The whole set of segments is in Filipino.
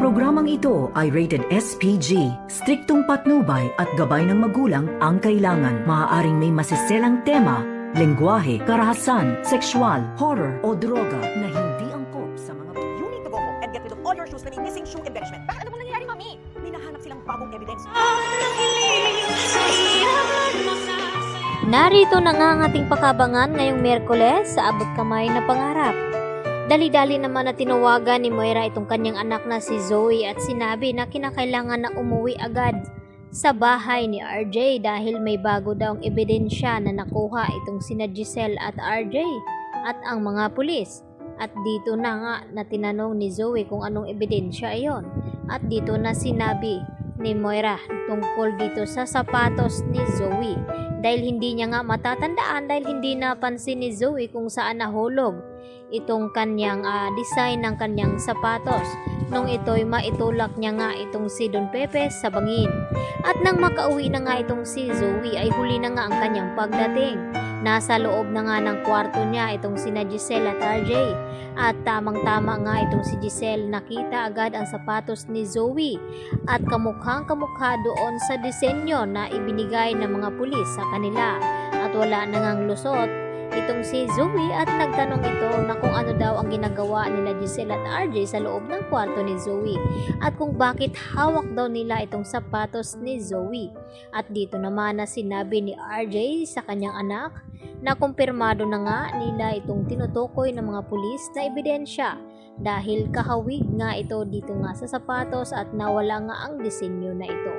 programang ito ay rated SPG. Striktong patnubay at gabay ng magulang ang kailangan. Maaaring may masiselang tema, lengguwahe, karahasan, sexual, horror o droga na hindi angkop sa mga... You need to go home and get rid of all your shoes na may missing shoe embellishment. Bakit? Ano bang nangyayari, Mami? May nahanap silang bagong evidence. Narito na nga ang ating pakabangan ngayong Miyerkules sa abot kamay na pangarap. Dali-dali naman na tinawagan ni Moira itong kanyang anak na si Zoe at sinabi na kinakailangan na umuwi agad sa bahay ni RJ dahil may bago daw ang ebidensya na nakuha itong sina Giselle at RJ at ang mga pulis. At dito na nga na tinanong ni Zoe kung anong ebidensya iyon. At dito na sinabi ni Moira tungkol dito sa sapatos ni Zoe dahil hindi niya nga matatandaan dahil hindi napansin ni Zoe kung saan nahulog itong kanyang design ng kanyang sapatos nung ito'y maitulak niya nga itong si Don Pepe sa bangin. At nang makauwi na nga itong si Zoe ay huli na nga ang kanyang pagdating. Nasa loob na nga ng kwarto niya itong sina Giselle at RJ at tamang-tama nga itong si Giselle nakita agad ang sapatos ni Zoe at kamukhang-kamukha doon sa disenyo na ibinigay ng mga pulis sa kanila at wala na ngang lusot itong si Zoe at nagtanong ito na kung ano daw ang ginagawa nila Giselle at RJ sa loob ng kwarto ni Zoe at kung bakit hawak daw nila itong sapatos ni Zoe. At dito naman na sinabi ni RJ sa kanyang anak na kumpirmado na nga nila itong tinutukoy ng mga pulis na ebidensya dahil kahawig nga ito dito nga sa sapatos at nawala nga ang disenyo na ito.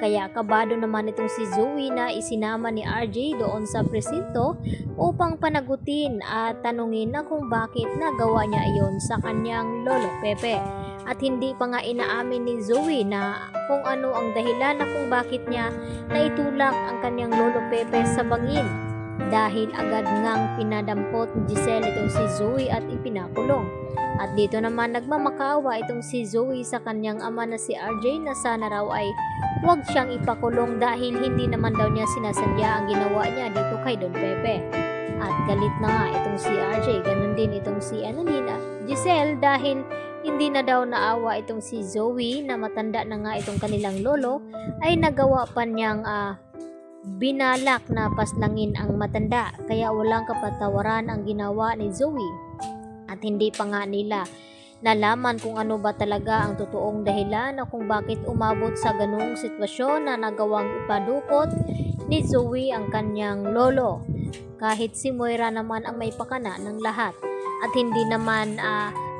Kaya kabado naman itong si Zoe na isinama ni RJ doon sa presinto upang panagutin at tanungin na kung bakit nagawa niya iyon sa kanyang lolo Pepe. At hindi pa nga inaamin ni Zoe na kung ano ang dahilan na kung bakit niya naitulak ang kanyang lolo Pepe sa bangin. Dahil agad ngang pinadampot ni Giselle itong si Zoe at ipinakulong. At dito naman nagmamakawa itong si Zoe sa kanyang ama na si RJ na sana raw ay huwag siyang ipakulong dahil hindi naman daw niya sinasadya ang ginawa niya dito kay Don Pepe. At galit na nga itong si RJ, ganun din itong si Giselle dahil hindi na daw naawa itong si Zoe na matanda na nga itong kanilang lolo ay nagawa pa niyang binalak na paslangin ang matanda kaya walang kapatawaran ang ginawa ni Zoe at hindi pa nga nila nalaman kung ano ba talaga ang totoong dahilan na kung bakit umabot sa ganung sitwasyon na nagawang ipadukot ni Zoe ang kanyang lolo kahit si Moira naman ang may pakana ng lahat at hindi naman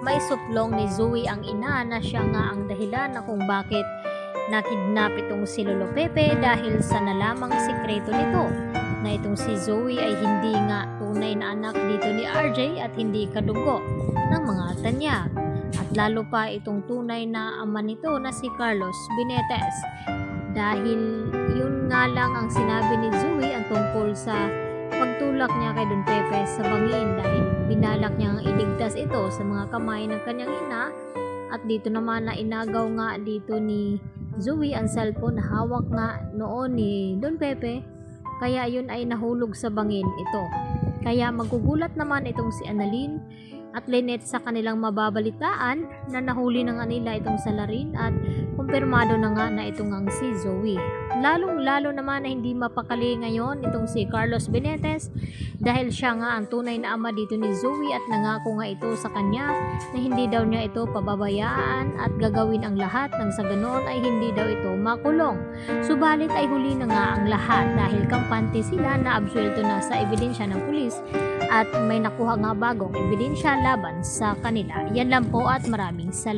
maisuplong ni Zoe ang ina na siya nga ang dahilan na kung bakit nakidnap itong si Lolo Pepe dahil sa nalamang sikreto nito na itong si Zoe ay hindi nga tunay na anak dito ni RJ at hindi kadugo ng mga tanyag at lalo pa itong tunay na ama nito na si Carlos Benitez dahil yun nga lang ang sinabi ni Zoe ang tungkol sa pagtulak niya kay Don Pepe sa bangin dahil binalak niyang iligtas ito sa mga kamay ng kanyang ina at dito naman na inagaw nga dito ni Zoe ang cellphone na hawak nga noon ni Don Pepe kaya yun ay nahulog sa bangin ito. Kaya magugulat naman itong si Annalyn at Lynette sa kanilang mababalitaan na nahuli na nga nila itong salarin at kumpirmado na nga na itong ang si Zoe. Lalong-lalo naman na hindi mapakali ngayon itong si Carlos Benitez dahil siya nga ang tunay na ama dito ni Zoe at nangako nga ito sa kanya na hindi daw niya ito pababayaan at gagawin ang lahat nang sa ganon ay hindi daw ito makulong. Subalit ay huli na nga ang lahat dahil kampante sila na absuelto na sa ebidensya ng pulis at may nakuha nga bagong ebidensya laban sa kanila. Yan lang po at maraming salamat.